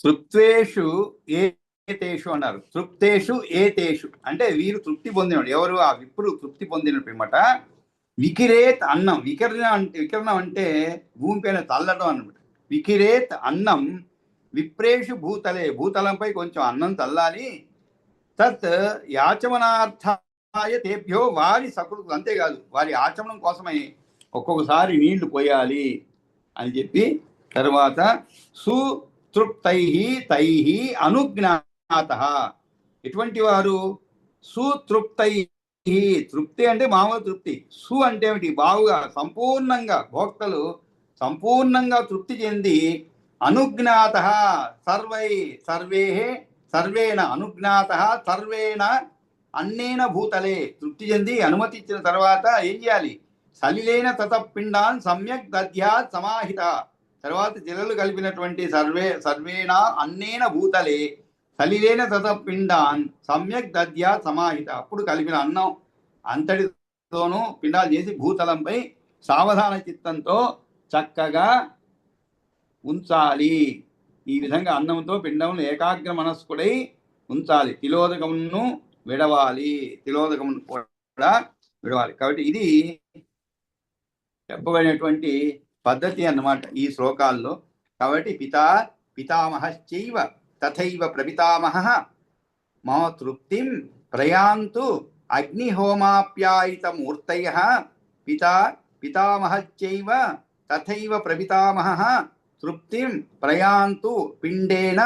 తృప్తేషు ఏతేషు అన్నారు. తృప్తేషు ఏతేషు అంటే వీరు తృప్తి పొందినడు. ఎవరు? ఆ విప్రులు తృప్తి పొందినట్టు అనమాట. వికిరేత్ అన్నం. వికరణం అంటే భూమి పైన తల్లడం అనమాట. వికిరేత్ అన్నం విప్రేషు భూతలే. భూతలంపై కొంచెం అన్నం తల్లాలి. తత్ యాచమనార్థాయ తేభ్యో వారి సకృతులు. అంతేకాదు, వారి ఆచమనం కోసమై ఒక్కొక్కసారి నీళ్లు పోయాలి అని చెప్పి తర్వాత సుతృప్తై తై అనుజ్ఞాత. ఎటువంటి వారు? సుతృప్తై. తృప్తి అంటే మామూలు తృప్తి. సు అంటే ఏమిటి? బావుగా సంపూర్ణంగా భోక్తలు సంపూర్ణంగా తృప్తి చెంది అనుజ్ఞాత సర్వేణ అనుజ్ఞాత సర్వేణ అన్నేన భూతలే. తృప్తి చెంది అనుమతి ఇచ్చిన తర్వాత ఏం చేయాలి? సలిలేన తతపిండాన్ సమ్యక్ దధ్యాత్ సమాహిత. తర్వాత జలలు కలిపినటువంటి సర్వేణ అన్నేన భూతలే సలిలేన తతపిండాన్ సమ్యక్ దధ్యాత్ సమాహిత. అప్పుడు కలిపిన అన్నం అంతటితోనూ పిండాలు చేసి భూతలంపై సావధాన చిత్తంతో చక్కగా ఉంచాలి. ఈ విధంగా అన్నంతో పిండమును ఏకాగ్ర మనస్కుడై ఉంచాలి. తిలోదకమును విడవాలి. తిలోదకమును కూడా విడవాలి. కాబట్టి ఇది చెప్పబడినటువంటి పద్ధతి అన్నమాట ఈ శ్లోకాల్లో. కాబట్టి పితామహశ్చైవ తథైవ ప్రపితామహ మమ తృప్తిం ప్రయాంతు అగ్నిహోమాప్యాయిత మూర్తయః. పితామహశ్చైవ తథైవ ప్రపితామహ తృప్తిం ప్రయాంతు పిండేన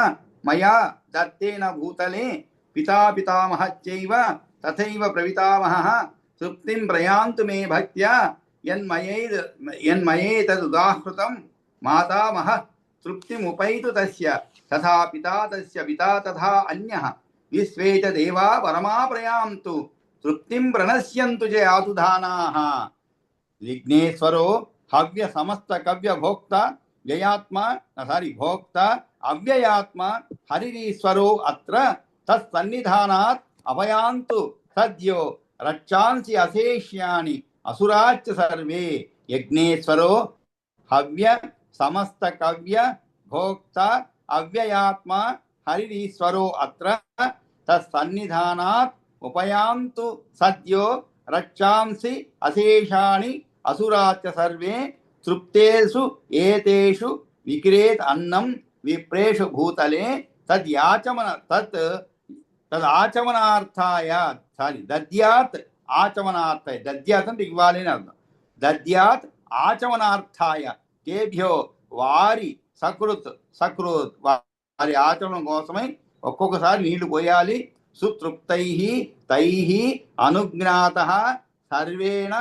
మయా దత్తేన భూతలే. పితామహశ్చైవ తథైవ ప్రపితామహ తృప్తిం ప్రయాంతు మే భక్త్యా యన్మయేతదుదాహృతం మాతామహ తృప్తిముపైతు తస్య తథా పితా తస్య పితా తథా అన్యః విశ్వే చ దేవా పరమా ప్రయాంతు తృప్తిం ప్రణశ్యంతు చ యాతుధానాః. విఘ్నేశ్వరో హవ్య సమస్త కవ్య భోక్త భోక్త అవ్యయాత్మ హరిరీశ్వరో అత్ర తత్సన్నిధానాత్ అభయాంతు సద్యో రక్షాంసి అశేష్యాని అసురాచ్చ సర్వే. యజ్ఞేశ్వరో హవ్య సమస్త కవ్య భోక్త అవ్యయాత్మ హరిరీశ్వరో అత్ర తత్సన్నిధానాత్ ఉపయాంతు సద్యో రక్షాంసి అశేషాని అసురాచ్చ సర్వే. తృప్తేషు ఏతేషు విక్రేత్ అన్నం విప్రేషు భూతలే తదాచమనార్థాయ దద్యాత్ ఆచమనార్థాయ. దద్యాత్ అంటే ఇవ్వాలి అని అర్థం. దద్యాత్ ఆచమనార్థాయ తేభ్యో వారి సకృత్ వారి ఆచమనం కోసమై ఒక్కొక్కసారి నీళ్లు పోయాలి. సుతృప్తై తై అనుజ్ఞాత సర్వేణ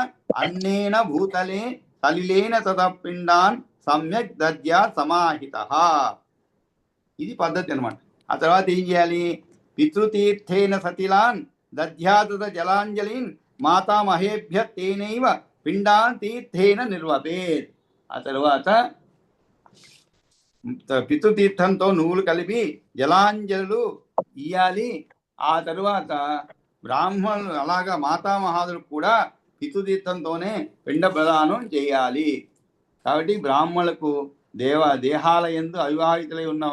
అన్నేన భూతలే సలిలేన తతపిండాన్ సమ్యక్ దద్యా సమాహిత. ఇది పద్ధతి అనమాట. ఆ తర్వాత ఏం చేయాలి? పితృతీర్థేన సతిలాన్ దధ్యాతత జలాంజలిన్ మాతామహేభ్య తేనైవ పిండాన్ తీర్థేన నిర్వపేత్. ఆ తర్వాత పితృతీర్థంతో నువ్వులు కలిపి జలాంజలు ఇయ్యాలి. ఆ తరువాత బ్రాహ్మణులు అలాగా మాతామహాదులు కూడా పితృతీర్థంతోనే పిండ ప్రదానం చేయాలి. కాబట్టి బ్రాహ్మణులకు దేహాల యందు అవివాహితులై ఉన్న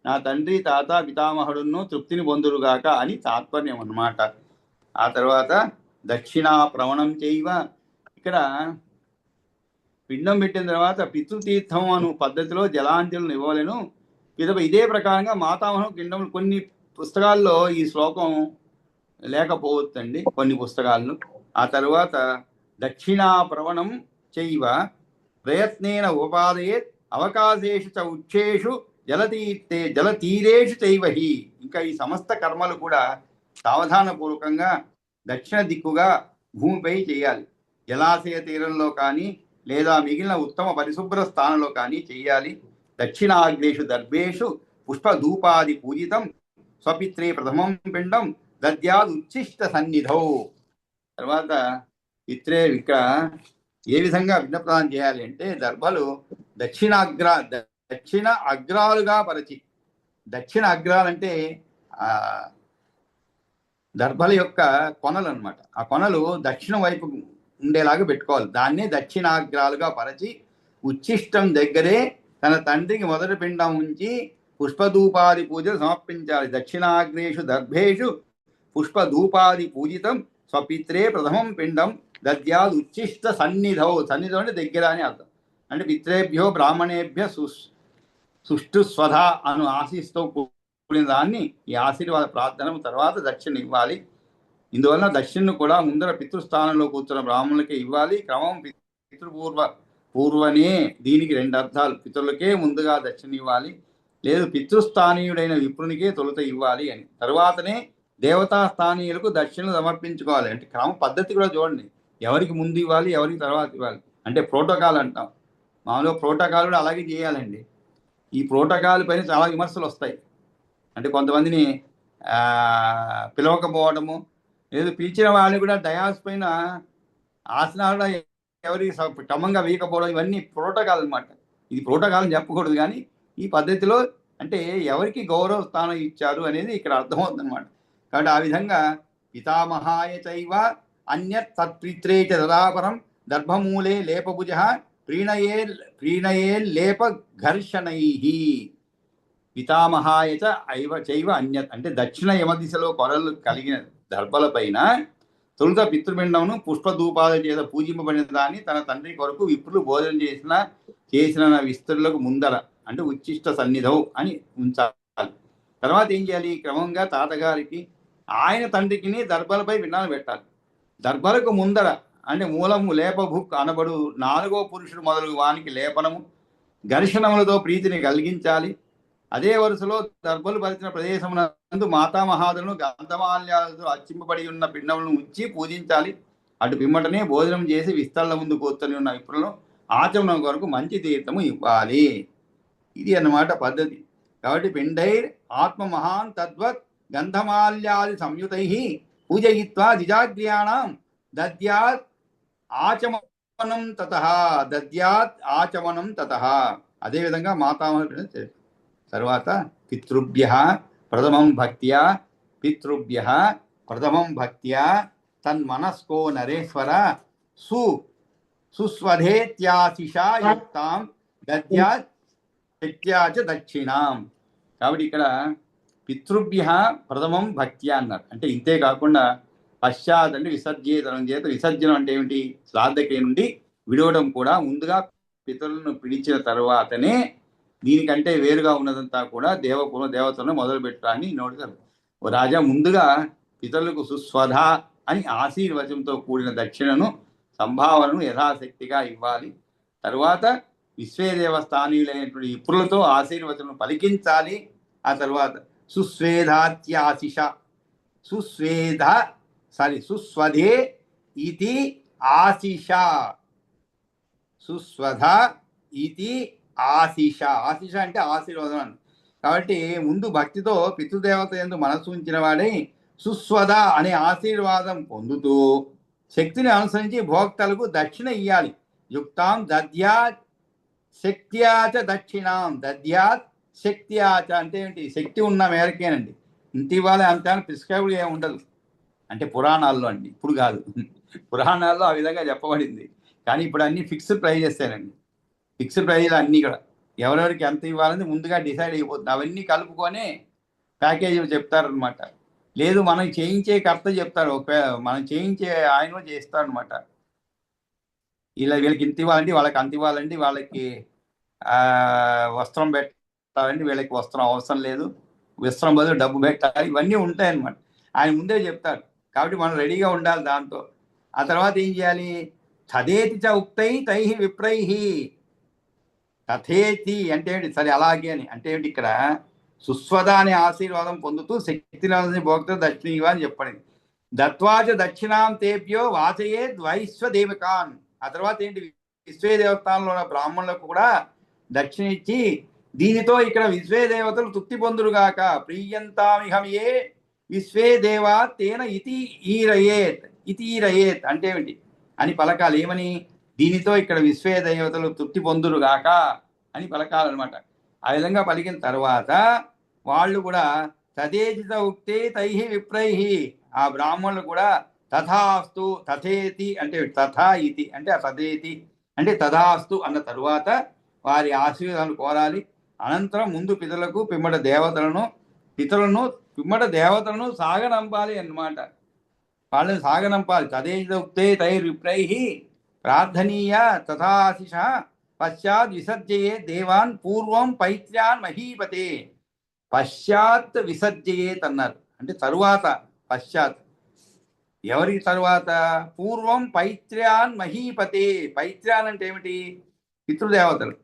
నా తండ్రి తాత పితామహుడును తృప్తిని పొందురుగాక అని తాత్పర్యం అన్నమాట. ఆ తర్వాత దక్షిణా ప్రవణం చేయవ. ఇక్కడ పిండం పెట్టిన తర్వాత పితృతీర్థం అను పద్ధతిలో జలాంజలను ఇవ్వలేను. ఇదే ప్రకారంగా మాతామహం కిండములు. కొన్ని పుస్తకాల్లో ఈ శ్లోకం లేకపోవచ్చండి, కొన్ని పుస్తకాల్లో. ఆ తర్వాత దక్షిణా ప్రవణం చైవ ప్రయత్నేన ఉపాదయేత్ అవకాశేషు చ ఉచ్ఛేషు జలతీరేషు చైవహి. ఇంకా ఈ సమస్త కర్మలు కూడా సావధానపూర్వకంగా దక్షిణ దిక్కుగా భూమిపై చేయాలి. జలాశయ తీరంలో కానీ లేదా మిగిలిన ఉత్తమ పరిశుభ్ర స్థానంలో కానీ చేయాలి. దక్షిణాగ్నేషు దర్భేషు పుష్పధూపాది పూజితం స్వపిత్రే ప్రథమం పిండం దద్యాద్ ఉచ్ఛిష్ట సన్నిధౌ. తర్వాత పిత్రే ఇక్కడ ఏ విధంగా పిండప్రదానం చేయాలి అంటే దర్భలు దక్షిణ అగ్రాలుగా పరచి. దక్షిణ అగ్రాలంటే దర్భల యొక్క కొనలు అనమాట. ఆ కొనలు దక్షిణ వైపు ఉండేలాగా పెట్టుకోవాలి. దాన్నే దక్షిణాగ్రాలుగా పరచి ఉచ్ఛిష్టం దగ్గరే తన తండ్రికి మొదటి పిండం ఉంచి పుష్పధూపాది పూజలు సమర్పించాలి. దక్షిణాగ్నేషు దర్భేషు పుష్పధూపాది పూజితం స్వపిత్రే ప్రథమం పిండం దద్యాద్ ఉచ్చిష్ట సన్నిధౌ. సన్నిధౌ అంటే దగ్గర అని అర్థం. అంటే పిత్రేభ్యో బ్రాహ్మణేభ్య సుష్టు స్వధ అను ఆశీస్తో కూడిన దాన్ని ఈ ఆశీర్వాద ప్రార్థన తర్వాత దక్షిణ ఇవ్వాలి. ఇందువలన దక్షిణను కూడా ముందర పితృస్థానంలో కూర్చున్న బ్రాహ్మణులకే ఇవ్వాలి. క్రమం పూర్వనే. దీనికి రెండు అర్థాలు. పితరులకే ముందుగా దక్షిణ ఇవ్వాలి, లేదు పితృస్థానీయుడైన విప్రునికే తొలుత ఇవ్వాలి అని. తర్వాతనే దేవతా స్థానీయులకు దక్షిణలు సమర్పించుకోవాలి. అంటే క్రమ పద్ధతి కూడా చూడండి, ఎవరికి ముందు ఇవ్వాలి, ఎవరికి తర్వాత ఇవ్వాలి అంటే ప్రోటోకాల్ అంటాం. మామూలుగా ప్రోటోకాల్ కూడా అలాగే చేయాలండి. ఈ ప్రోటోకాల్ పైన చాలా విమర్శలు వస్తాయి. అంటే కొంతమందిని పిలవకపోవడము, లేదు పిలిచిన వాళ్ళని కూడా డయాస్ పైన ఆసనాలు ఎవరికి క్రమంగా వేయకపోవడం, ఇవన్నీ ప్రోటోకాల్ అనమాట. ఇది ప్రోటోకాల్ అని చెప్పకూడదు, కానీ ఈ పద్ధతిలో అంటే ఎవరికి గౌరవ స్థానం ఇచ్చారు అనేది ఇక్కడ అర్థమవుతుంది అనమాట. కాబట్టి ఆ విధంగా పితామహాయ చైవ అన్యత్ తత్పిత్రే చ తదాపరం దర్భమూలే లేపభుజ ప్రీణయే లేప ఘర్షణై. పితామహాయ చైవ అన్యత్ అంటే దక్షిణ యమదిశలో కొరలు కలిగిన దర్భలపైన తొలుత పితృపిండమును పుష్పధూపాల చేత పూజింపబడిన దాన్ని తన తండ్రి కొరకు విప్రులు భోజనం చేసిన విస్తరులకు ముందర అంటే ఉచ్చిష్ట సన్నిధౌ అని ఉంచాలి. తర్వాత ఏం చేయాలి? క్రమంగా తాతగారికి ఆయన తండ్రికి దర్భలపై పిండాలు పెట్టాలి. దర్భలకు ముందర అంటే మూలము లేపభుక్ అనబడు నాలుగో పురుషుడు మొదలు వానికి లేపనము ఘర్షణములతో ప్రీతిని కలిగించాలి. అదే వరుసలో దర్భలు పరిచిన ప్రదేశమునందు మాతామహాదులను గంధమాల్యాలతో అచ్చింపబడి ఉన్న పిండములను ఉంచి పూజించాలి. అటు పిమ్మటనే భోజనం చేసి విస్తరణ ముందు కూర్చొని ఉన్న విప్రులను ఆచమనం కొరకు మంచి తీర్థము ఇవ్వాలి. ఇది అన్నమాట పద్ధతి. కాబట్టి పిండైర్ ఆత్మ మహాన్ తద్వత్ గంధమాల్యాది సంయుతై పూజయిత్వా దిజాగ్ర్యాణం దద్యాత్ ఆచమనం తతః. అదేవిధంగా మాతామహుడు తర్వాత పితృభ్యః ప్రథమం భక్త్యా తన్మనస్కో నరేశ్వర సుస్వధేత్యాశిషా యుక్తాం దద్యాత్ శక్త్యాచ దక్షిణాం. కాబట్టి ఇక్కడ పితృభ్యః ప్రథమం భక్త్యా అన్నారు. అంటే ఇంతే కాకుండా పశ్చాత్ అంటే విసర్జేతనం చేత, విసర్జనం అంటే ఏమిటి? శ్రాద్ధకి నుండి విడవడం కూడా. ముందుగా పితరులను పిలిచిన తర్వాతనే దీనికంటే వేరుగా ఉన్నదంతా కూడా దేవతలను మొదలు పెట్టాలని నోటిస్తారు. ఓ రాజా, ముందుగా పితరులకు సుస్వధ అని ఆశీర్వచనంతో కూడిన దక్షిణను సంభావనను యథాశక్తిగా ఇవ్వాలి. తరువాత విశ్వేదేవ స్థానీయులైనటువంటి విప్రులతో ఆశీర్వచనం పలికించాలి. ఆ తర్వాత సుస్వధే ఇది ఆశిష. సుస్వధ ఇది ఆశిష. ఆశిష అంటే ఆశీర్వాదం. కాబట్టి ముందు భక్తితో పితృదేవత యందు మనస్సు ఉంచిన వాడై సుస్వధ అనే ఆశీర్వాదం పొందుతూ శక్తిని అనుసరించి భోక్తలకు దక్షిణ ఇయ్యాలి. యుక్తాం దద్యాత్ శక్త్యాచ దక్షిణాం. దద్యాత్ శక్త్యాచ అంటే ఏంటి? శక్తి ఉన్న మేరకేనండి. ఇంటి వాళ్ళ అంతా ప్రిస్క్రైబ్డ్ ఏమి ఉండదు. అంటే పురాణాల్లో అండి, ఇప్పుడు కాదు. పురాణాల్లో ఆ విధంగా చెప్పబడింది. కానీ ఇప్పుడు అన్ని ఫిక్స్డ్ ప్రైజెసేనండి. ఫిక్స్డ్ ప్రైజ్లు అన్నీ కూడా ఎవరెవరికి ఎంత ఇవ్వాలని ముందుగా డిసైడ్ అయిపోతుంది. అవన్నీ కలుపుకొని ప్యాకేజీలు చెప్తారనమాట. లేదు మనం చేయించే కర్త చెప్తారు, మనం చేయించే ఆయన చేస్తారనమాట. ఇలా వీళ్ళకి ఇంత ఇవ్వాలండి, వాళ్ళకి అంత ఇవ్వాలండి, వాళ్ళకి వస్త్రం పెట్టాలండి, వీళ్ళకి వస్త్రం అవసరం లేదు, వస్త్రం బదులు డబ్బు పెట్టాలి, ఇవన్నీ ఉంటాయన్నమాట. ఆయన ముందే చెప్తారు. కాబట్టి మనం రెడీగా ఉండాలి దాంతో. ఆ తర్వాత ఏం చేయాలి? తదేతి చ ఉక్తై తై విప్రై. తథేతి అంటే ఏంటి? సరే అలాగే అని అంటే ఏంటి? ఇక్కడ సుస్వద అనే ఆశీర్వాదం పొందుతూ శక్తిని భోక్త దక్షిణ ఇవ్వ అని చెప్పండి. దత్వాచ దక్షిణాం తేభ్యో వాచయే ద్వైశ్వదేవికాన్. ఆ తర్వాత ఏంటి? విశ్వే దేవస్థానంలో ఉన్న బ్రాహ్మణులకు కూడా దక్షిణ ఇచ్చి దీనితో ఇక్కడ విశ్వే దేవతలు తృప్తి పొందురుగాక. ప్రీయంతామిహమియే విశ్వే దేవా తేన ఇతీరయేత్ అంటే ఏమిటి అని పలకాలి. ఏమని? దీనితో ఇక్కడ విశ్వే దేవతలు తృప్తి పొందురుగాక అని పలకాలన్నమాట. ఆ విధంగా పలికిన తర్వాత వాళ్ళు కూడా తదేజిత ఉక్తే తై విప్రై, ఆ బ్రాహ్మణులు కూడా తథాస్తు తథేతి అంటే తథా ఇతి అంటే తథేతి అంటే తథాస్తు అన్న తరువాత వారి ఆశీర్వాదాలు కోరాలి. అనంతరం ముందు పితరులకు పిమ్మట దేవతలను సాగనంపాలి అన్నమాట. వాళ్ళని సాగనంపాలి. తదేజుక్తే తైర్విప్రై ప్రార్థనీయ తథాశిష పశ్చాత్ విసర్జయే దేవాన్ పూర్వం పైత్ర్యాన్ మహీపతే. పశ్చాత్ విసర్జయేత్ అన్నారు. అంటే తరువాత, పశ్చాత్ ఎవరికి తరువాత? పూర్వం పైత్ర్యాన్ మహీపతే. పైత్ర్యాన్ అంటే ఏమిటి? పితృదేవతలు.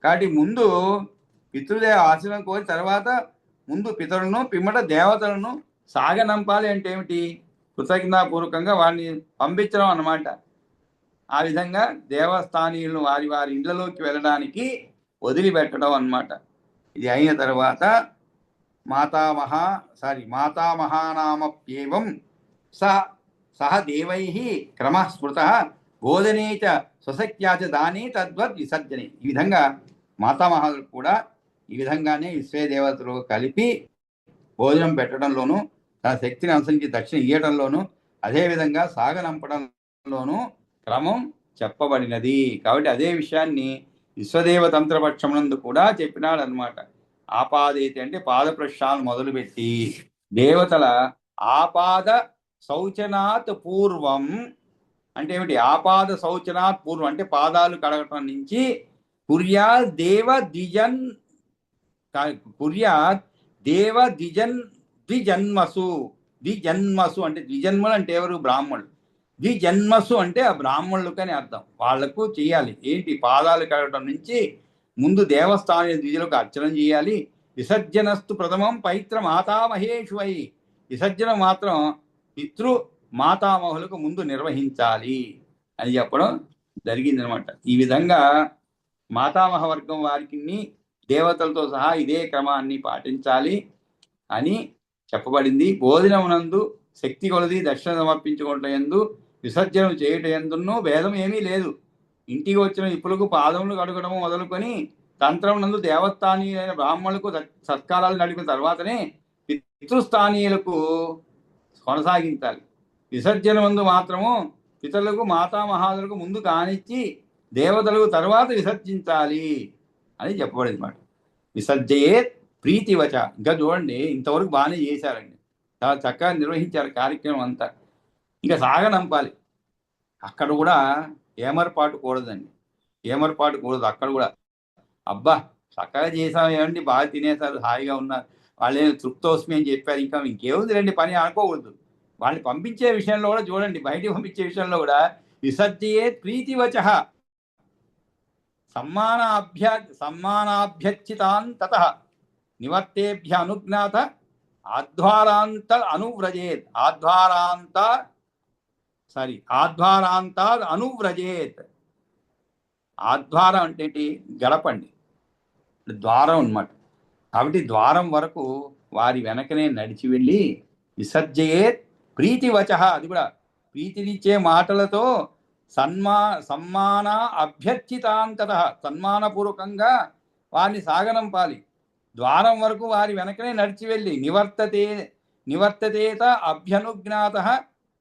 కాబట్టి ముందు ఆశ్రమం కోరి తర్వాత ముందు పితరులను పిమ్మట దేవతలను సాగనంపాలి. అంటే ఏమిటి? కృతజ్ఞతాపూర్వకంగా వారిని పంపించడం అన్నమాట. ఆ విధంగా దేవస్థానీయులను వారి వారి ఇళ్లలోకి వెళ్ళడానికి వదిలిపెట్టడం అన్నమాట. ఇది అయిన తర్వాత మాతామహానామప్యేవం సహ దేవై క్రమః స్మృతః బోధనే చ స్వశక్త్యా చ దానే తద్వద్ విసర్జనే. ఈ విధంగా మాతామహాలు కూడా ఈ విధంగానే విశ్వే దేవతలు కలిపి భోజనం పెట్టడంలోనూ, తన శక్తిని అనుసరించి దక్షిణ ఇయ్యడంలోనూ, అదేవిధంగా సాగనంపడంలోనూ క్రమం చెప్పబడినది. కాబట్టి అదే విషయాన్ని విశ్వదేవ తంత్రపక్షమునందు కూడా చెప్పినాడు అన్నమాట. ఆపాదైతే అంటే పాద ప్రక్షాళన మొదలుపెట్టి దేవతల ఆపాద శౌచనాత్ పూర్వం అంటే ఏమిటి? ఆపాద శౌచనాత్ పూర్వం అంటే పాదాలు కడగటం నుంచి కుర్యాత్ దేవ ద్విజన్మసు. ద్విజన్మసు అంటే ద్విజన్మలు అంటే ఎవరు? బ్రాహ్మణులు. ద్విజన్మసు అంటే ఆ బ్రాహ్మణులకు అని అర్థం. వాళ్లకు చేయాలి ఏంటి? పాదాలు కడగటం నుంచి ముందు దేవస్థాన ద్విజులకు అర్చన చేయాలి. విసర్జనస్తు ప్రథమం పైత్ర మాతామహేషువై. విసర్జన మాత్రం పితృ మాతామహులకు ముందు నిర్వహించాలి అని చెప్పడం జరిగిందనమాట. ఈ విధంగా మాతామహ వర్గం వారికి దేవతలతో సహా ఇదే క్రమాన్ని పాటించాలి అని చెప్పబడింది. భోజనమునందు శక్తి కొలది దక్షిణ సమర్పించుకోవటం ఎందు, విసర్జనం చేయటం ఎందున్నూ భేదం ఏమీ లేదు. ఇంటికి వచ్చిన ఇప్పులకు పాదములు కడగడము మొదలుకొని తంత్రం నందు దేవస్థానీయులైన బ్రాహ్మణులకు సత్కారాలు నడిపిన తర్వాతనే పితృస్థానీయులకు కొనసాగించాలి. విసర్జన ముందు మాత్రము పితరులకు మాతామహాదులకు ముందు కానిచ్చి దేవతలకు తర్వాత విసర్జించాలి అని చెప్పబడింది మాట. విసర్జయే ప్రీతివచ. ఇంకా చూడండి, ఇంతవరకు బాగానే చేశారండి, చాలా చక్కగా నిర్వహించారు కార్యక్రమం అంతా. ఇంకా సాగనంపాలి. అక్కడ కూడా ఏమరపాటు కూడదండి, ఏమరపాటు కూడదు. అక్కడ కూడా అబ్బా చక్కగా చేసాం ఏమండి, బాగా తినేశారు, హాయిగా ఉన్నారు, వాళ్ళు తృప్తోస్మి అని చెప్పారు, ఇంకా ఇంకేముంది రండి పని అనుకోకూడదు. వాళ్ళని పంపించే విషయంలో కూడా చూడండి, బయటికి పంపించే విషయంలో కూడా విసర్జయే ప్రీతివచ సమ్మానాభ్యర్చితాన్ తతః నివర్తేభ్య అనుజ్ఞాత ఆధ్వారాంత అనువ్రజేత్. ఆధ్వారాంతాద్ అనువ్రజేత్. ఆధ్వారం అంటే ఏంటి? గడపండి, ద్వారం అన్నమాట. కాబట్టి ద్వారం వరకు వారి వెనకనే నడిచి వెళ్ళి విసర్జయేత్ ప్రీతివచ, అది కూడా ప్రీతినిచ్చే మాటలతో సమ్మాన అభ్యర్చితాంతత, సన్మానపూర్వకంగా వారిని సాగనంపాలి. ద్వారం వరకు వారి వెనకనే నడిచి వెళ్ళి నివర్తతేత అభ్యనుజ్ఞాత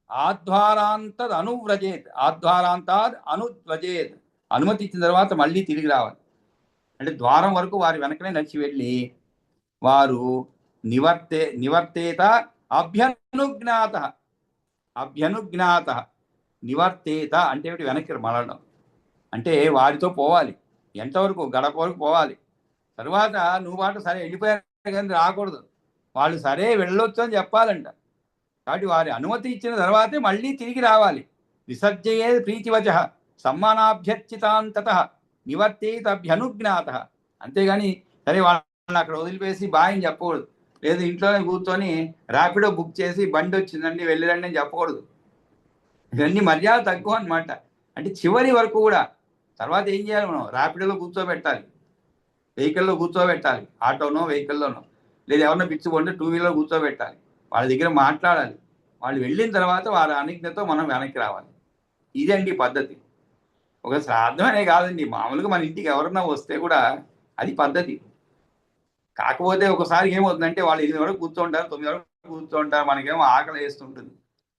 ఆధ్వారాంతద్ అనువ్రజేత్. ఆధ్వారాంతాద్ అనువ్రజేత్, అనుమతి ఇచ్చిన తర్వాత మళ్ళీ తిరిగి రావాలి. అంటే ద్వారం వరకు వారి వెనకనే నడిచి వెళ్ళి వారు నివర్తేత అభ్యనుజ్ఞాత. నివర్తేత అంటే వెనక్కి మళ్ళడం అంటే వారితో పోవాలి, ఎంతవరకు? గడప వరకు పోవాలి. తర్వాత నువ్వు పాట సరే వెళ్ళిపోయారు కానీ రాకూడదు, వాళ్ళు సరే వెళ్ళొచ్చు అని చెప్పాలంట. కాబట్టి వారి అనుమతి ఇచ్చిన తర్వాతే మళ్ళీ తిరిగి రావాలి. విసర్జయే ప్రీతివచ సమ్మానాభ్యర్చితాంతత నివర్తేత అభ్యనుజ్ఞాత. అంతేగాని సరే వాళ్ళని అక్కడ వదిలిపేసి బాయ్ అని చెప్పకూడదు, లేదు ఇంట్లోనే కూర్చొని ర్యాపిడో బుక్ చేసి బండి వచ్చిందండి వెళ్ళిరండి అని చెప్పకూడదు. ఇవన్నీ మర్యాద తక్కువ అనమాట. అంటే చివరి వరకు కూడా. తర్వాత ఏం చేయాలి? మనం ర్యాపిడోలో కూర్చోబెట్టాలి, వెహికల్లో కూర్చోబెట్టాలి, ఆటోనో వెహికల్లోనో, లేదా ఎవరినో పిచ్చుకుంటే 2 వీలర్ కూర్చోబెట్టాలి, వాళ్ళ దగ్గర మాట్లాడాలి. వాళ్ళు వెళ్ళిన తర్వాత వారి అనుజ్ఞతో మనం వెనక్కి రావాలి. ఇదండి పద్ధతి. ఒక శ్రాద్ధమనే కాదండి, మామూలుగా మన ఇంటికి ఎవరన్నా వస్తే కూడా అది పద్ధతి. కాకపోతే ఒకసారి ఏమవుతుందంటే వాళ్ళు 8 వరకు కూర్చోంటారు, 9 వరకు కూర్చోంటారు, మనకేమో ఆకలి వేస్తుంటుంది.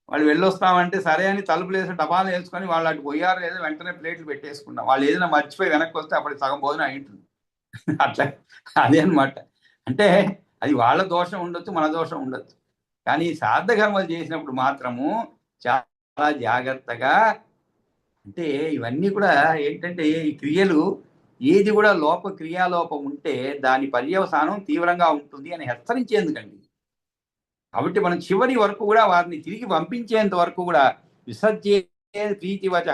వాళ్ళు వెళ్ళొస్తామంటే సరే అని తలుపులు వేసి డబాలు వేసుకొని వాళ్ళు అటు పోయారు లేదా వెంటనే ప్లేట్లు పెట్టేసుకుంటాం. వాళ్ళు ఏదైనా మర్చిపోయి వెనక్కి వస్తే అప్పటికి సగం భోజనం అయి ఉంటుంది. అట్లా అదే అనమాట. అంటే అది వాళ్ళ దోషం ఉండొచ్చు, మన దోషం ఉండొచ్చు. కానీ శ్రాద్ధ కర్మలు చేసినప్పుడు మాత్రము చాలా జాగ్రత్తగా, అంటే ఇవన్నీ కూడా ఏంటంటే ఈ క్రియలు ఏది కూడా క్రియాలోపం ఉంటే దాని పర్యవసానం తీవ్రంగా ఉంటుంది అని హెచ్చరించేందుకండి. కాబట్టి మనం చివరి వరకు కూడా వారిని తిరిగి పంపించేంత వరకు కూడా విసర్జే ప్రీతివచ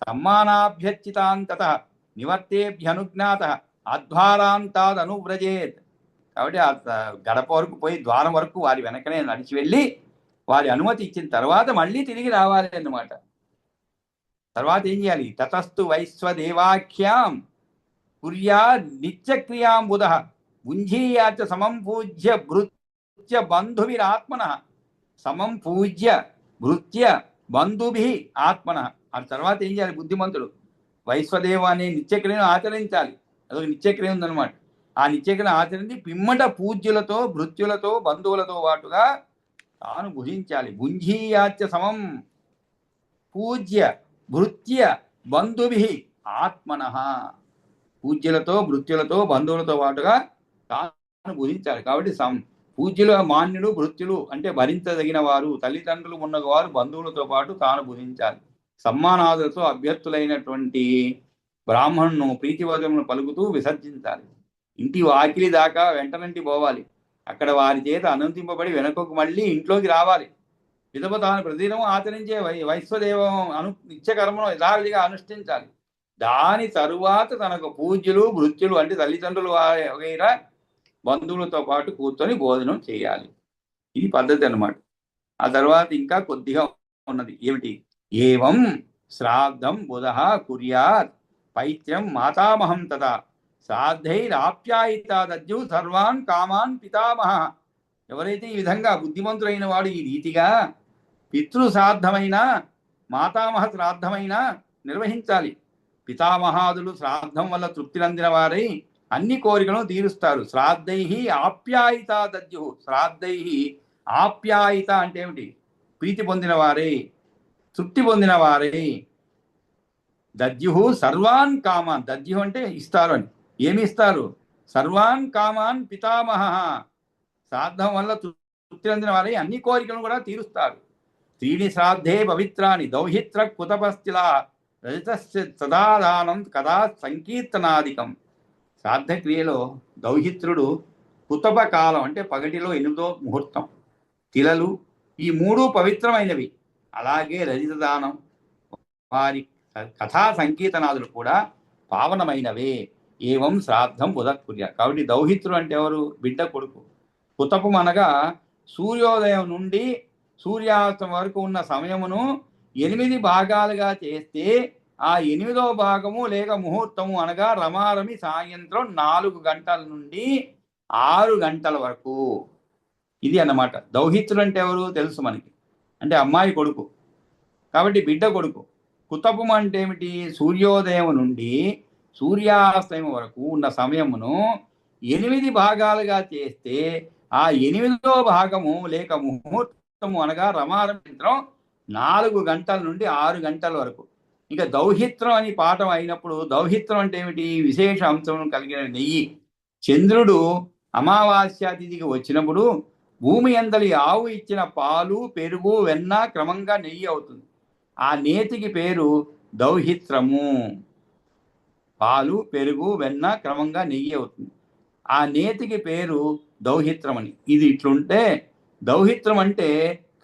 సమ్మానాభ్యర్చితాంతత నివర్తేభ్యనుజ్ఞాత అధ్వారాంతాద్ అనువ్రజేత్. కాబట్టి ఆ గడప వరకు పోయి ద్వారం వరకు వారి వెనకనే నడిచి వెళ్ళి వారి అనుమతి ఇచ్చిన తర్వాత మళ్ళీ తిరిగి రావాలి అన్నమాట. తర్వాత ఏం చేయాలి? తతస్తు వైశ్వదేవాఖ్యాం కుర్యా నిత్యక్రియాం బుధ భుంజీయాచ సమం పూజ్య భృత్య బంధువిరాత్మన. సమం పూజ్య భృత్య బంధుభి ఆత్మన. ఆ తర్వాత ఏం చేయాలి? బుద్ధిమంతుడు వైశ్వదేవ అనే నిత్యక్రియను ఆచరించాలి. అదొక నిత్యక్రియ ఉందన్నమాట. ఆ నిత్యక్రియను ఆచరించి పిమ్మట పూజ్యులతో భృత్యులతో బంధువులతో పాటుగా తాను భుజించాలి. భుంజీయాచ సమం పూజ్య భృత్య బంధుభి ఆత్మన. పూజ్యులతో భృత్యులతో బంధువులతో పాటుగా తాను భుజించాలి. కాబట్టి పూజ్యుల మాన్యులు భృత్యులు అంటే భరించదగిన వారు, తల్లిదండ్రులు ఉన్నవారు బంధువులతో పాటు తాను భుజించాలి. సమ్మానాదులతో అభ్యర్థులైనటువంటి బ్రాహ్మణును ప్రీతివచనమును పలుకుతూ విసర్జించాలి. ఇంటి వాకిలి దాకా వెంటనంటి పోవాలి. అక్కడ వారి చేత అనుమతింపబడి వెనుకకు మళ్ళీ ఇంట్లోకి రావాలి. విధవ తాను ప్రతిదినం ఆచరించే వైశ్వదేవం నిత్యకర్మను యథావిధిగా అనుష్ఠించాలి. దాని తరువాత తనకు పూజ్యులు భృత్యులు అంటే తల్లిదండ్రులు వగైరా బంధువులతో పాటు కూర్చొని భోజనం చేయాలి. ఇది పద్ధతి అన్నమాట. ఆ తర్వాత ఇంకా కొద్దిగా ఉన్నది. ఏమిటి? ఏవం శ్రాద్ధం బుధః కుర్యాత్ పైత్యం మాతామహం తదా శ్రాద్ధైరాప్యాయితాదద్యు సర్వాన్ కామాన్ పితామహ. ఎవరైతే ఈ విధంగా బుద్ధిమంతుడైన వాడు ఈ రీతిగా పితృ శ్రాద్ధమైన మాతామహ శ్రాద్ధమైన నిర్వహించాలి. పితామహాదులు శ్రాద్ధం వల్ల తృప్తి నందిన వారై అన్ని కోరికలను తీరుస్తారు. శ్రాద్ధై ఆప్యాయిత దద్యు. శ్రాద్ధై ఆప్యాయిత అంటే ఏమిటి? ప్రీతి పొందిన వారే, తృప్తి పొందిన వారే. దద్యు సర్వాన్ కామాన్. దద్యు అంటే ఇస్తారు అని. ఏమి ఇస్తారు? సర్వాన్ కామాన్ పితామహ. శ్రాద్ధం వల్ల తృప్తి నందిన వారై అన్ని కోరికలను కూడా తీరుస్తారు. త్రీణి శ్రాద్ధే పవిత్రాని దౌహిత్ర కుతపస్థిలా రజతస్య సదాదానం కదా సంకీర్తనాదికం. శ్రాద్ధక్రియలో దౌహిత్రుడు కుతప కాలం అంటే పగటిలో 8వ ముహూర్తం, తిలలు ఈ 3 పవిత్రమైనవి. అలాగే రజిత దానం, వారి కథా సంకీర్తనాదులు కూడా పావనమైనవే. ఏవం శ్రాద్ధం బుధకుర్య. కాబట్టి దౌహిత్రుడు అంటే ఎవరు? బిడ్డ కొడుకు. కుతపం అనగా సూర్యోదయం నుండి సూర్యాస్తం వరకు ఉన్న సమయమును 8 భాగాలుగా చేస్తే ఆ 8వ భాగము లేక ముహూర్తము అనగా రమారమి సాయంత్రం 4 గంటల నుండి 6 గంటల వరకు. ఇది అన్నమాట. దౌహిత్రుడు అంటే ఎవరు? తెలుసు మనకి. అంటే అమ్మాయి కొడుకు, కాబట్టి బిడ్డ కొడుకు. కుతపం అంటే ఏమిటి? సూర్యోదయం నుండి సూర్యాస్తయం వరకు ఉన్న సమయమును 8 భాగాలుగా చేస్తే ఆ 8వ భాగము లేక ముహూర్తము అనగా రమారంత్రం 4 గంటల నుండి 6 గంటల వరకు. ఇక దౌహిత్రం అని పాఠం అయినప్పుడు దౌహిత్రం అంటే ఏమిటి? విశేష అంశం కలిగిన నెయ్యి. చంద్రుడు అమావాస్య తిథికి వచ్చినప్పుడు భూమి అందలి ఆవు ఇచ్చిన పాలు, పెరుగు, వెన్న క్రమంగా నెయ్యి అవుతుంది. ఆ నేతికి పేరు దౌహిత్రము. పాలు, పెరుగు, వెన్న క్రమంగా నెయ్యి అవుతుంది. ఆ నేతికి పేరు దౌహిత్రం అని. ఇది ఇట్లుంటే దౌహిత్రం అంటే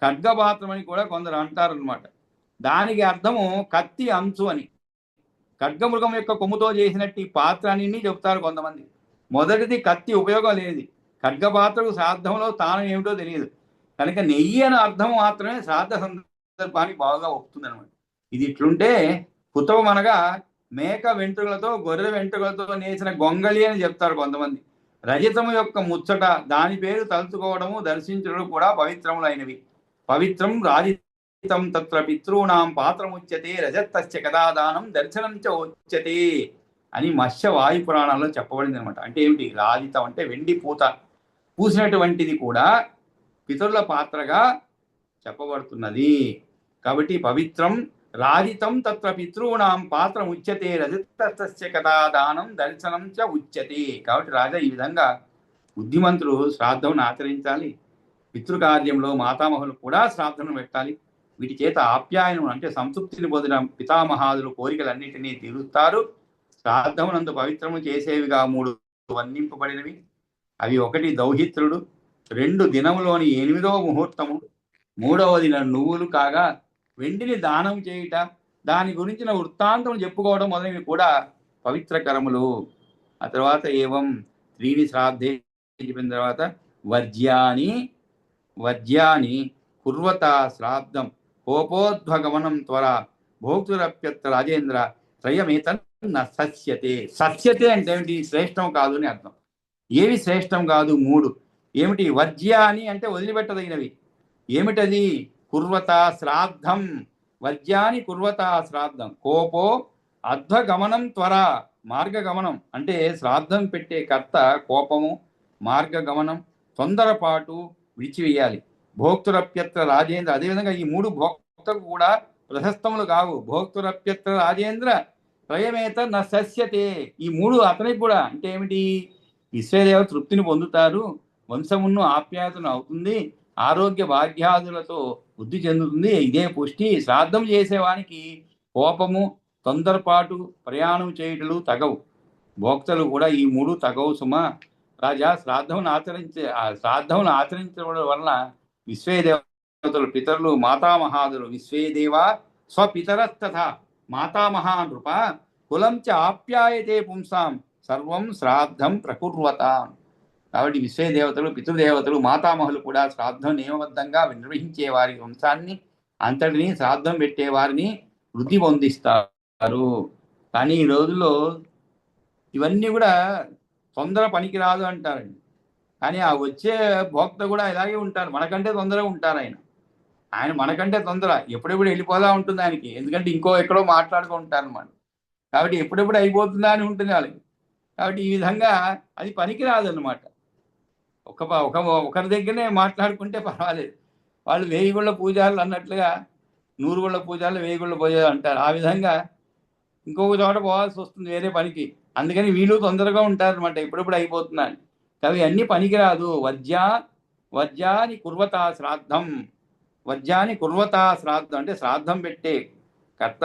ఖడ్గపాత్రం అని కూడా కొందరు అంటారనమాట. దానికి అర్థము కత్తి అంచు అని. ఖడ్గమృగం యొక్క కొమ్ముతో చేసినట్టు ఈ పాత్ర అని చెప్తారు కొంతమంది. మొదటిది కత్తి ఉపయోగం లేనిది. ఖడ్గపాత్రకు శ్రాద్ధంలో తాను ఏమిటో తెలియదు కనుక నెయ్యి అనే అర్థం మాత్రమే శ్రాద్ధ సందర్భానికి బాగా వస్తుంది అనమాట. ఇది ఇట్లుంటే కుతవం అనగా మేక వెంట్రుకలతో గొర్రె వెంట్రుకలతో నేసిన గొంగళి అని చెప్తారు కొంతమంది. రజతము యొక్క ముచ్చట, దాని పేరు తలుచుకోవడము దర్శించడం కూడా పవిత్రములైనవి. పవిత్రం రాజితం తత్ర పితॄణాం పాత్రముచ్యతే రజత్తస్య కదాదానం దర్శనం చ ఉచ్యతే అని మత్స్య వాయు పురాణాల్లో చెప్పబడింది అనమాట. అంటే ఏమిటి? రాజితం అంటే వెండి పూత పూసినటువంటిది కూడా పితరుల పాత్రగా చెప్పబడుతున్నది. కాబట్టి పవిత్రం రాజితం తత్ర పితॄణాం పాత్రం ఉచ్యతే రజతస్య కథా దానం దర్శనం చ ఉచ్యతే. కాబట్టి రాజా ఈ విధంగా బుద్ధిమంతులు శ్రాద్ధం ఆచరించాలి. పితృకార్యంలో మాతామహులు కూడా శ్రాద్ధం పెట్టాలి. వీటి చేత ఆప్యాయనం అంటే సంతృప్తిని పొందిన పితామహాదులు కోరికలన్నింటినీ తీరుస్తారు. శ్రాద్ధమునందు పవిత్రము చేసేవిగా 3 వర్ణింపబడినవి. అవి 1 దౌహిత్రుడు, 2 దినములోని 8వ ముహూర్తము, 3వ దిన నువ్వులు కాగా వెండిని దానం చేయుట, దాని గురించిన వృత్తాంతం చెప్పుకోవడం మొదలైనవి కూడా పవిత్రకరములు. ఆ తర్వాత ఏవం 3 శ్రాద్ధే చెప్పిన తర్వాత వర్జ్యాని కుర్వత శ్రాద్ధం కోపోద్భగమనం త్వర భోక్తురప్యత్ర రాజేంద్ర త్రయమేతన్ సస్యతే. సస్యతే అంటే ఏమిటి? శ్రేష్టం కాదు అని అర్థం. ఏవి శ్రేష్టం కాదు? 3. ఏమిటి? వర్జ్యాని అంటే వదిలిపెట్టదగినవి. ఏమిటది? కుర్వత శ్రాద్ధం. వర్జ్యాని కుర్వత శ్రాద్ధం. కోపో అధ్వగమనం త్వర, మార్గగమనం అంటే శ్రాద్ధం పెట్టే కర్త కోపము, మార్గగమనం, తొందరపాటు విడిచివేయాలి. భోక్తురప్యత్ర రాజేంద్ర, అదేవిధంగా ఈ 3 భోక్తకు కూడా ప్రశస్తములు కావు. భోక్తురప్యత్ర రాజేంద్ర త్రయమేత న సస్యతే. ఈ 3 అతనికి కూడా అంటే ఏమిటి? విశ్వదేవ తృప్తిని పొందుతారు, వంశమును ఆప్యాయతను అవుతుంది, ఆరోగ్య భాగ్యాదులతో వృద్ధి చెందుతుంది. ఇదే పుష్టి. శ్రాద్ధం చేసేవానికి కోపము, తొందరపాటు, ప్రయాణం చేయుటలు తగవు. భోక్తలు కూడా ఈ 3 తగవు సుమా. రాజా శ్రాద్ధమును ఆచరించడం వలన విశ్వేదేవతలు పితరులు మాతామహాదులు విశ్వేదేవ స్వపితరస్తథ మాతామహా నృప కులం చ ఆప్యాయతే పుంసాం సర్వం శ్రాద్ధం ప్రకుర్వత. కాబట్టి విశ్వేదేవతలు, పితృదేవతలు, మాతామహులు కూడా శ్రాద్ధం నియమబద్ధంగా నిర్వహించే వారి వంశాన్ని అంతటిని శ్రాద్ధం పెట్టే వారిని వృద్ధి పొందిస్తారు. కానీ ఈ రోజుల్లో ఇవన్నీ కూడా తొందర పనికిరాదు అంటారండి. కానీ ఆ వచ్చే భోక్త కూడా ఇలాగే ఉంటారు, మనకంటే తొందరగా ఉంటారు. ఆయన మనకంటే తొందర ఎప్పుడెప్పుడు వెళ్ళిపోదా ఉంటుంది ఆయనకి. ఎందుకంటే ఇంకో ఎక్కడో మాట్లాడుకుంటారు అన్నమాట. కాబట్టి ఎప్పుడెప్పుడు అయిపోతుందా అని ఉంటుంది వాళ్ళకి. కాబట్టి ఈ విధంగా అది పనికిరాదు అన్నమాట. ఒకరి దగ్గరనే మాట్లాడుకుంటే పర్వాలేదు. వాళ్ళు 1000 గుళ్ళ పూజారులు అన్నట్లుగా 100 గుళ్ళ పూజారులు 1000 గుళ్ళ పూజారులు అంటారు. ఆ విధంగా ఇంకొక చోట పోవాల్సి వస్తుంది వేరే పనికి. అందుకని వీళ్ళు తొందరగా ఉంటారనమాట, ఎప్పుడెప్పుడు అయిపోతున్నాను. అవి అన్ని పనికిరాదు. వర్జ్యాని కుర్వతా శ్రాద్ధం. వర్జ్యాని కుర్వతా శ్రాద్ధం అంటే శ్రాద్ధం పెట్టే కర్త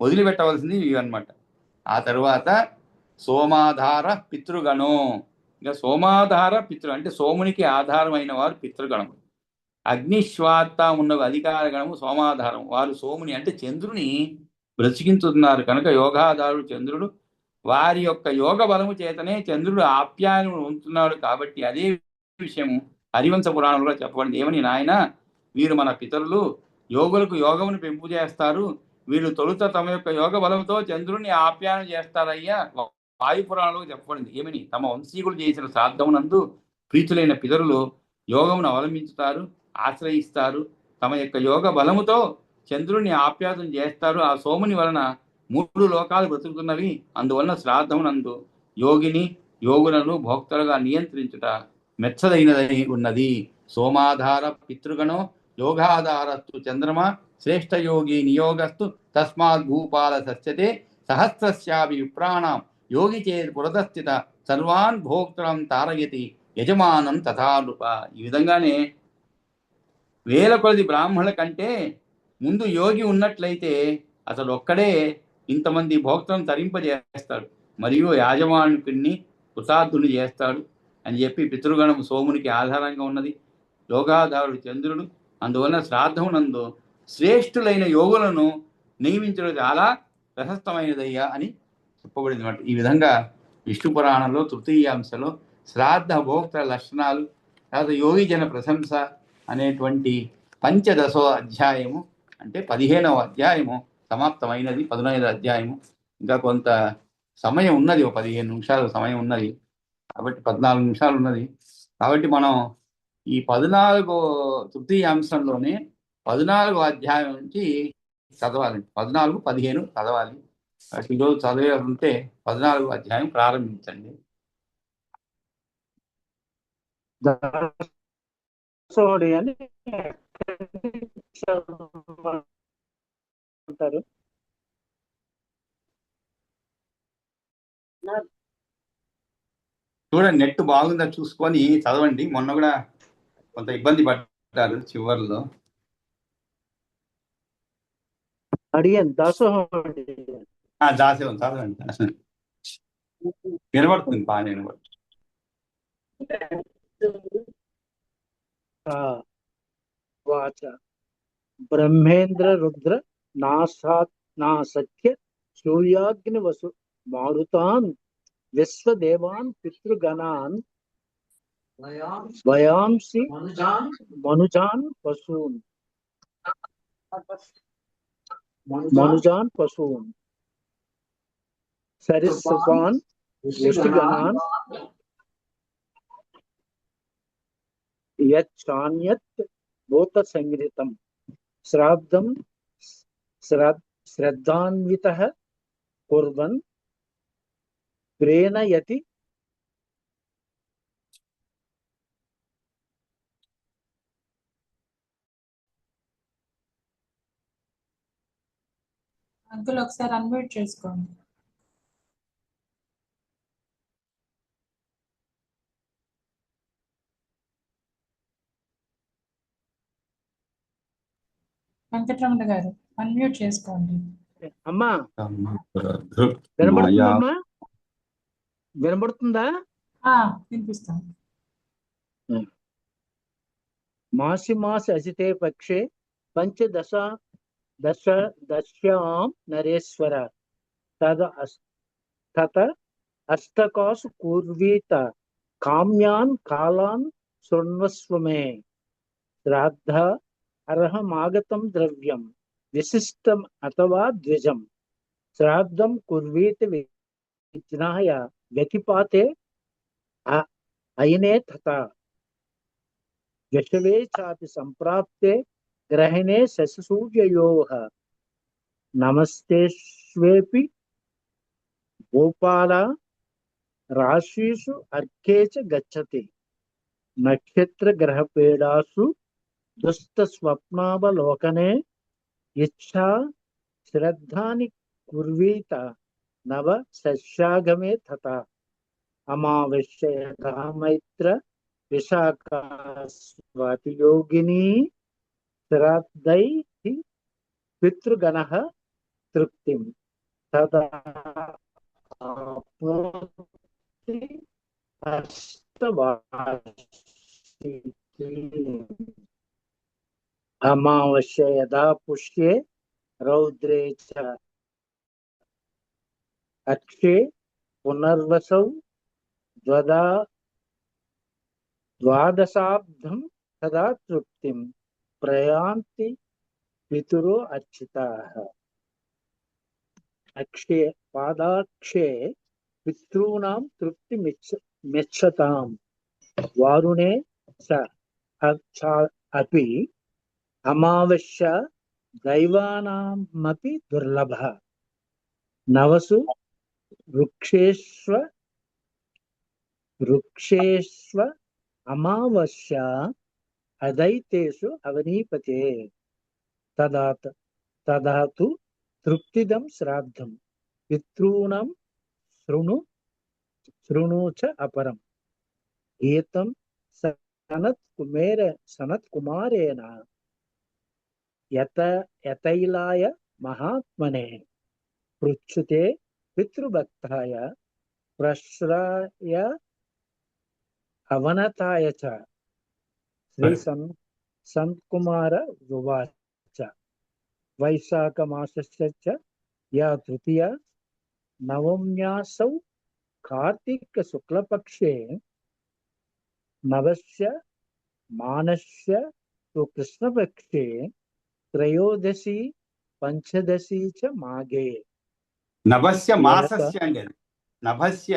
వదిలిపెట్టవలసింది ఇవి అనమాట. ఆ తరువాత సోమాధార పితృగణం. ఇంకా సోమాధార పితృ అంటే సోమునికి ఆధారమైన వారు పితృగణము. అగ్నిశ్వార్త ఉన్నవి అధికార గణము సోమాధారం. వారు సోముని అంటే చంద్రుని బ్రతికించుతున్నారు కనుక యోగాధారుడు చంద్రుడు. వారి యొక్క యోగ బలము చేతనే చంద్రుడు ఆప్యాయను ఉంటున్నాడు. కాబట్టి అదే విషయం హరివంశ పురాణంలో చెప్పబడింది. ఏమని? నాయన, వీరు మన పితరులు, యోగులకు యోగమును పెంపు చేస్తారు. వీళ్ళు తొలుత తమ యొక్క యోగ బలంతో చంద్రుడిని ఆప్యాయనం చేస్తారయ్యా. వాయుపురాణంలో చెప్పబడింది. ఏమని? తమ వంశీకులు చేసిన శ్రాద్ధమునందు ప్రీతులైన పితరులు యోగమును అవలంబించుతారు, ఆశ్రయిస్తారు. తమ యొక్క యోగ బలముతో చంద్రుడిని ఆప్యాయతం చేస్తారు. ఆ సోముని వలన 3 లోకాలు బ్రతుకుతున్నవి. అందువలన శ్రాద్ధమునందు యోగులను భోక్తలుగా నియంత్రించుట మెచ్చదైనదై ఉన్నది. సోమాధార పితృగణో యోగాధారస్తు చంద్రమ శ్రేష్ఠ యోగి నియోగస్తు తస్మాత్ భూపాల సస్యతే సహస్రస్యాభి విప్రాణం యోగి చేత్ పురతస్థిత సర్వాన్ భోక్తరం తారయతి యజమానం తథా నృప. ఈ విధంగానే 1000 కొలది బ్రాహ్మణుల కంటే ముందు యోగి ఉన్నట్లయితే అతడు ఒక్కడే ఇంతమంది భోక్తలను తరింపజేస్తాడు, మరియు యాజమానుడిని కృతార్థుని చేస్తాడు అని చెప్పి పితృగణం సోమునికి ఆధారంగా ఉన్నది. యోగాధారుడు చంద్రుడు. అందువలన శ్రాద్ధమునందు శ్రేష్ఠులైన యోగులను నియమించడం చాలా ప్రశస్తమైనదయ్యా అని చెప్పబడింది అన్నమాట. ఈ విధంగా విష్ణు పురాణంలో తృతీయాంశలో శ్రాద్ధ భోక్త లక్షణాలు, తర్వాత యోగి జన ప్రశంస అనేటువంటి 15వ అధ్యాయము అంటే 15వ అధ్యాయము సమాప్తమైనది. 15వ అధ్యాయము ఇంకా కొంత సమయం ఉన్నది, 15 నిమిషాలు సమయం ఉన్నది. కాబట్టి 14 నిమిషాలు ఉన్నది. కాబట్టి మనం ఈ 14వ తృతీయాంశంలోనే 14వ అధ్యాయం నుంచి చదవాలి. 14, 15 చదవాలి. ఈరోజు చదివే ఉంటే 14వ అధ్యాయం ప్రారంభించండి. సోడి అని అంటారు? చూడండి, నెట్ బాగుందా చూసుకొని చదవండి. మొన్న కూడా కొంత ఇబ్బంది పడ్డారు చివర్లో. అడిగాను, దాసోహం దాసేవం చదవండి. వినబడుతుంది, బాగా వినబడుతుంది. వాచ బ్రహ్మేంద్ర రుద్ర నాసత్య సూర్యాగ్ని వసు మారుతాన్ విశ్వదేవాన్ పితృగణాన్ వయాంసి మనుజాన్ పశూన్ సరిసృపాన్ వృష్టిగణాన్ యచ్చాన్యత్ భూత సంగీతం శ్రాద్ధం శ్రద్ధాన్వితః కుర్వన్ ప్రేణయతి అంకుల్ ఒకసారి అన్మ్యూట్ చేసుకోండి. వెంకటరమణ గారు అన్మ్యూట్ చేసుకోండి. అమ్మా వినబడుతుందమ్మా? వినబడుతుందా? వినిపిస్తాను. మాసి అసితే పక్షే దశ్యాం నరేశ్వర తత అష్టకాసు కూర్వీత కామ్యాన్ కాలాన్ శృణ్వస్వమే శ్రాద్ధ అర్హమాగతం ద్రవ్యం విశిష్టం అథవా ద్విజం శ్రాద్ధం కుర్వీత విజ్ఞాయ వ్యతిపాతే అయినే తథా యశవే చాపి సంప్రాప్తే గ్రహణే శశసూర్యయోః నమస్తేష్వేపి గోపాల రాశిషు అర్కే చ గచ్చతి నక్షత్ర గ్రహపేడాసు దుష్ట స్వప్నావలోకనే ఇచ్ఛా శ్రద్ధాని కుర్వీత నవ సస్యాగమే తథా అమావాస్య మైత్ర విశాఖ స్వాతి యోగిని శ్రాద్ధై పితృగణః తృప్తిం తదా అమావాస్య యదా పుష్యే రౌద్రే చ అక్షే పునర్వసౌ ద్వాదశాబ్దం తదా తృప్తిం ప్రయాంతి పితురో అర్చితాః అక్షే పాదాక్షే పితॄణాం తృప్తి మెచ్చతాం వారుణే స అపి అమావాస్య దైవానామపి దుర్లభః నవసు వృక్షేష్వ అమావాస్య అదైతేషు అవనీపతే తదాతు తృప్తిదం శ్రాద్ధం పితॄణం శృణు చ అపరం ఏతం సనత్కుమారేణ యతైలాయ మహాత్మనే పృచ్ఛుతే పితృభక్తాయ ప్రశ్రాయ అవనతాయ చ శ్రీ సంత్కుమార ఉవాచ వైశాఖ మాసస్య చ యా తృతీయ నవమ్యాసౌ కార్తీక శుక్లపక్షే నవస్య మానస్య తు కృష్ణపక్షే త్రయోదశి పంచదశి చ మాఘే. నభస్య మాసస్య అండి, నభస్య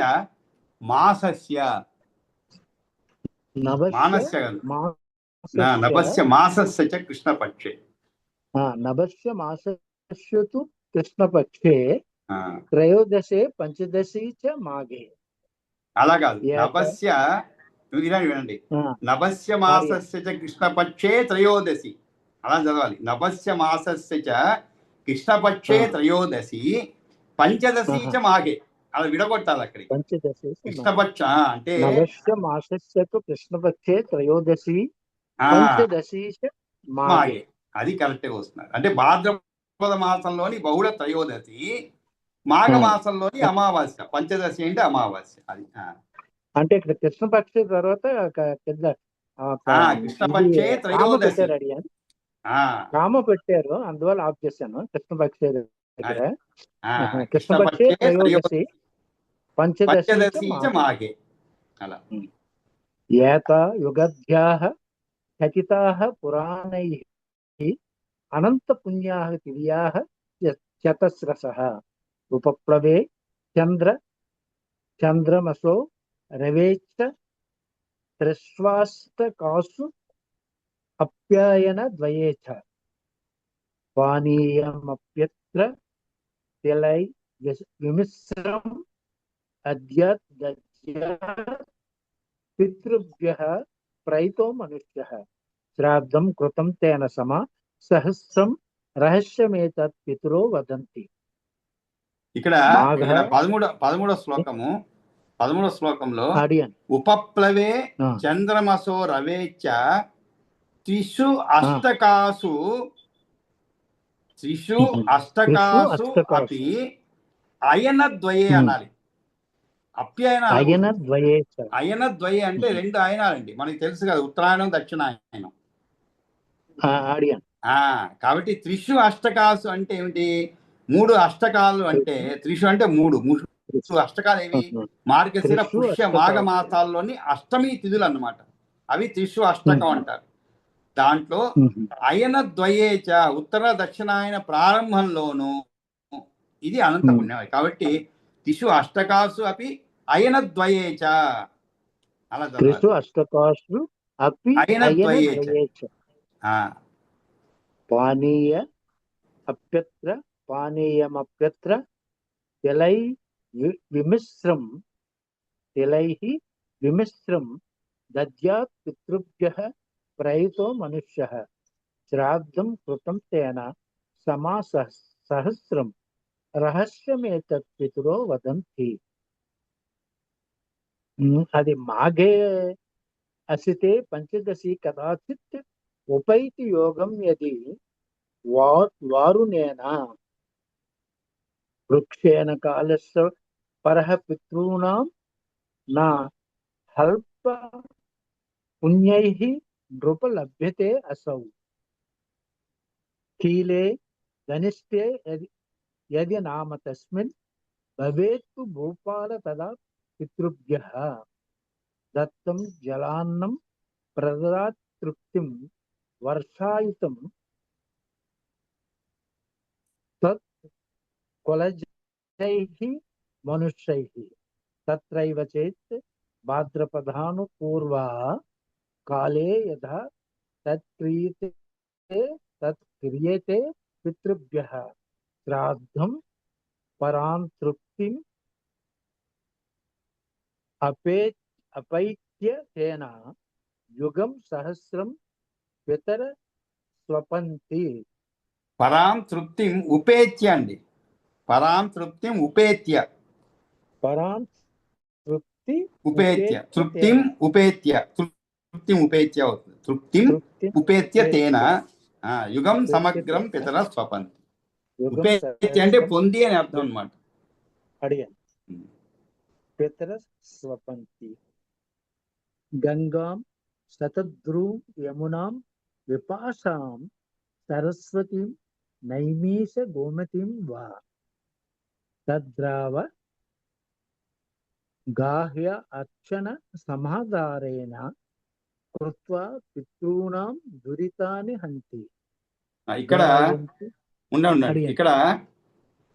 మాసస్య మానస్య నభస్య మాసస్య చ కృష్ణపక్షే నభస్య మాసస్య తు కృష్ణపక్షే త్రయోదశే పంచదశి చ మాఘే. అలా కాదు, నభస్య వినండి, నభస్య మాసస్య చ కృష్ణపక్షే త్రయోదశి అలా చదవాలి. నభస్య మాసస్య చ కృష్ణపక్షే త్రయోదశి పంచదశి చ మాఘే. అలా విడగొట్టాలి అక్కడికి. పంచదశి కృష్ణపక్ష అంటే నవస్య మాసస్య తు కృష్ణపక్షే త్రయోదశి ఆ, పంచదశి చ మాఘే. మాఘే. అది కరెక్ట్గా వస్తున్నారు. అంటే భాద్రపద మాసంలోని బహుళ త్రయోదశి, మాఘ మాసంలోని అమావాస్య. పంచదశి అంటే అమావాస్య. అది అంటే ఇక్కడ కృష్ణపక్ష తర్వాత కింద కృష్ణపక్షే త్రయోదశి. పెట్టారు అడిగాను, రామ పెట్టారు, అందువల్ల ఆఫ్ చేశాను. కృష్ణపక్ష దగ్గర కృష్ణపక్షే త్రయోదశి పంచదశి చ మాఘే. అలా ఏత యుగధ్యాః కథితాః పురాణైః అనంత పుణ్యాః తిర్యాః చతస్రసః ఉపప్లవే చంద్రమసో రవేచ్చ త్రిస్వాస్తకాసు అప్యాయన ద్వయే చ పానీయమప్యత్ర తిలై విమిశ్రం అద్యాత్ పితృభ్యః ప్రయితో మనుష్యః శ్రాద్ధం కృతం తేన సమా సహస్రం రహస్యమేతత్ పితరో వదంతి. ఇక్కడ 13వ శ్లోకంలో ఉపప్లవే చంద్రమసో రవేచ్చ త్రిషు అష్టకాసు అపి అయనద్వయే అనాలి. అయనద్వయే అంటే 2 అయనాలండి. మనకి తెలుసు కదా, ఉత్తరాయణం దక్షిణాయనం. కాబట్టి త్రిషు అష్టకాసు అంటే ఏమిటి? 3 అష్టకాలు అంటే త్రిషు అంటే 3 అష్టకాలు ఏవి? మార్గశిర పుష్య మాఘ మాసాల్లోని అష్టమి తిథులు అన్నమాట. అవి త్రిషు అష్టకం అంటారు. దాంట్లో అయన ద్వయేచ ఉత్తర దక్షిణాయన ప్రారంభంలోను ఇది అనంత పుణ్యం. కాబట్టి త్రిషు అష్టకాసు అపి అయన ద్వయేచ అలా అష్టకాసు అయన ద్వయేచ. పానీయమప్యత్ర తిలైః విమిశ్రం దద్యాత్ పితృభ్యః ప్రయితో మనుష్యః శ్రాద్ధం కృతం తేన సమా సహస్రం రహస్యమేతత్ పితరో వదంతి. అది మాఘే అసితే పంచదశి కదాచిత్ ఉపైతి యోగం యది వారుణేన వృక్షేణ కాలస్య పరః పితॄణాం నా హల్ప పుణ్యైః నృప లభ్యతే అసౌ కీలే ధనిష్టే యది నామ తస్మిన్ భవేత్తు భూపాల తదా పితృభ్యః దత్తం జలాన్నం ప్రదదాత్ తృప్తిం వర్షాయుతం తత్ కులజైః మనుష్యైః తత్రైవ చేత్ భాద్రపదానుపూర్వా కాలే యథా తత్క్రియతే పితృభ్యః శ్రాద్ధం పరాం తృప్తిం అపైత్య తేన యుగం సహస్రం పితర స్వపంతి. పరాం తృప్తిం ఉపేత్య అండి. పరాం తృప్తిం ఉపేత్య. పరాం తృప్తి ఉపేత్య తృప్తిం ఉపేత్య తృప్తిం ఉపేత్య అవుతుంది. తృప్తిం ఉపేత్య తేన యుగం సమగ్రం పితర స్వపంతి. ఉపేత్య అంటే పొంది అని అర్థం అన్నమాట. అడిగాను పితర స్వపంతి. గంగాం శతద్రూం యమునాం విపాశాం సరస్వతీం నైమీష గోమతీం వా తద్రావ గాహ్య అర్చన సమాధారేణ కృత్వా పితॄణాం దురితాని హంతి. ఇక్కడ ఉండండి. ఇక్కడ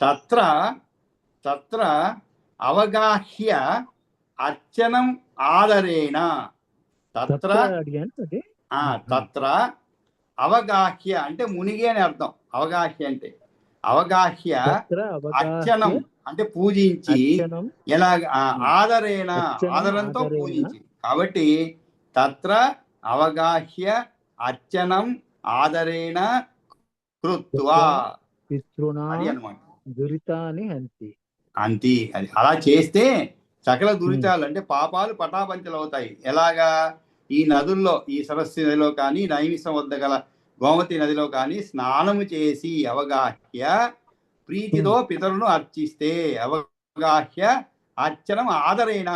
తత్ర తత్ర అవగాహ్య అర్చనం ఆదరేణ. తత్ర తత్ర అవగాహ్య అంటే మునిగి అని అర్థం. అవగాహ్య అంటే అవగాహ్య అర్చనం అంటే పూజించి, ఎలా ఆదరేణ ఆదరంతో పూజించి. కాబట్టి తత్ర అవగాహ్య అర్చనం ఆదరేణ కృత్వా పితృణాం అది అన్నమాట. దురితాని హంతి. అంతి అది అలా చేస్తే సకల దురితాలు అంటే పాపాలు పటాపంచలు అవుతాయి. ఎలాగా? ఈ నదుల్లో, ఈ సరస్సు నదిలో కానీ, నైమిషం వద్ద గల గోమతి నదిలో కానీ స్నానము చేసి అవగాహ్య ప్రీతితో పితరులను అర్చిస్తే, అవగాహ్య అర్చనం ఆదరేణ.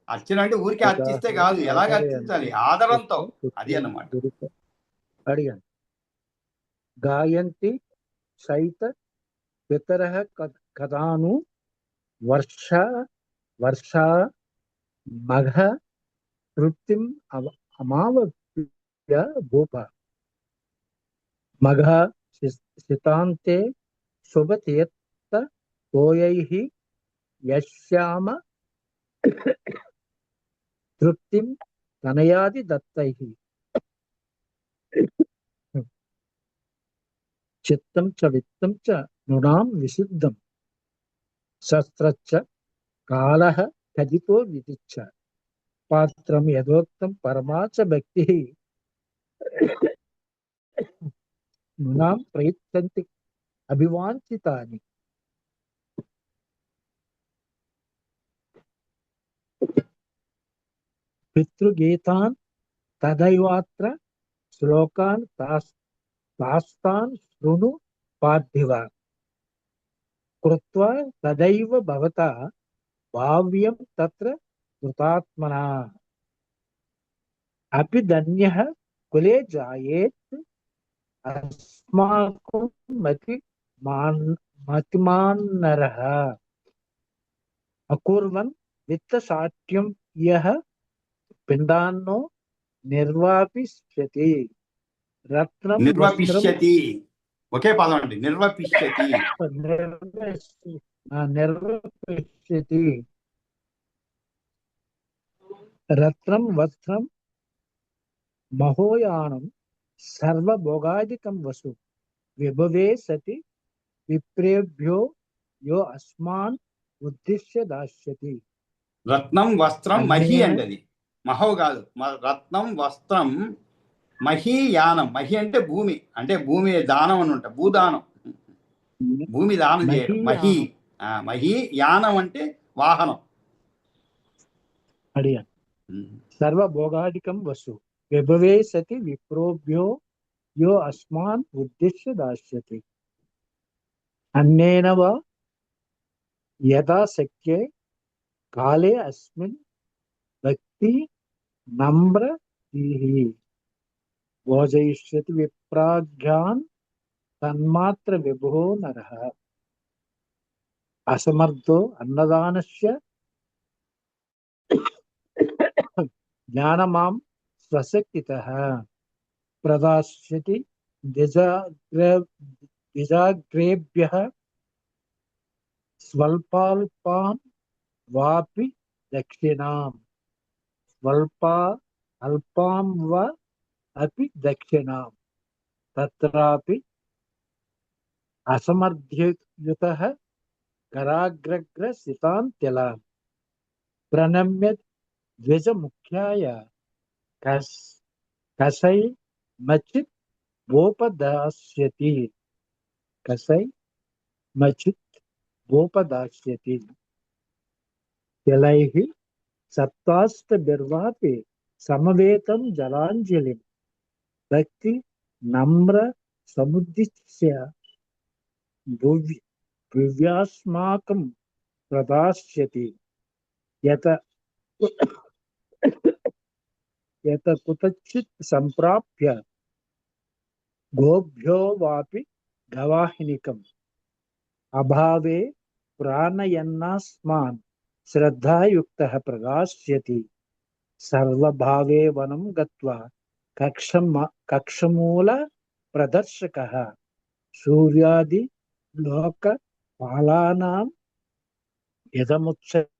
అర్చన అంటే ఊరికి అర్చిస్తే కాదు, ఎలాగ అర్చించాలి? ఆదరంతో. అది అన్నమాట. అడిగాను. గాయంతి సైత పితరః కదాను వర్షా మఘ తృప్తిం అమావప్య భూప. మఘ శితాంతే శుభతీర్థ తోయైః యశ్యామ తృప్తిం తనయాది దత్తైః. చిత్తం చ విత్తం చ నృణాం విశుద్ధం శస్త్రచ్చ కాలః కదితో విదిచ్చ. పాత్రం యథోక్తం పరమాచ భక్తి నృణాం ప్రయత్నంతి అభివాంఛితాని. పితృగీతాన్ తదైవాత్ర శ్లోకాన్ తాస్తాన్ శృణు పార్థివ. కృత్వా తదైవ భవతా భావ్యం తత్ర కృతాత్మనా. అపి ధన్యః కులే జాయేత్ అస్మాకం మతిమాన్నరః. అకుర్వన్ విత్తసాఠ్యం యః పిండాన్నో నిర్వాపిష్యతి. రత్నం నిర్వపిష్యతి, ఒకే పదం అండి, నిర్వపిష్యతి. నిర్వపిష్యతి. రత్నం వస్త్రం మహోయానం సర్వభోగాదికం వసు. విభవే సతి విప్రేభ్యో యో అస్మాన్ ఉద్దిశ్య దాస్యతి. రత్నం వస్త్రం మహి అండి, అది మహో కాదు. రత్నం వస్త్రం మహి యానం. మహి అంటే భూమి, అంటే భూమి దానం అని ఉంటా, భూదానం, భూమి దానం చేయడం మహి. మహి యానం అంటే వాహనం. అడిగాను. సర్వభోగాదికం వసు విభవే సతి విప్రోభ్యో యో అస్మాన్ ఉద్దిశ్య దాస్యతి. అన్నేన వా యథా శక్యే కాలే అస్మిన్ భక్తి నమ్ర భోజయిష్యతి విప్రాఘ్యాన్ తన్మాత్ర విభో నరః. అసమర్థో అన్నదానస్య జ్ఞానమాం స్వశక్తితః ప్రదాస్యతి ద్విజాగ్రేభ్యః స్వల్పాల్పాన్ వాపి దక్షిణాం. స్వల్పా అల్పాం వా అపి దక్షిణాం. తత్రాపి అసమర్థ్యయుతః కరాగ్రగ్రసితాన్ తిలాన్. ప్రణమ్య ద్విజముఖ్యాయ కసై మచిత్ భూపదాస్యతి. కసై మచిత్ భూపదాస్యతి. తిలైః సప్తాష్టభిర్వాపి సమవేతం జలాంజలిం భక్తి నమ్ర సముద్దిశ్య భువ్యాస్మాకం ప్రదాస్యతి. యత కుతచిత్ సంప్రాప్య గోభ్యో వాపి గవాహినికం అభావే ప్రాణయన్నాస్మాన్ శ్రద్ధాయుక్తః ప్రదాస్యతి. సర్వభావే వనం గత్వా కక్షమూల ప్రదర్శకః సూర్యాది లోక పాలానాం యదముచ్యతే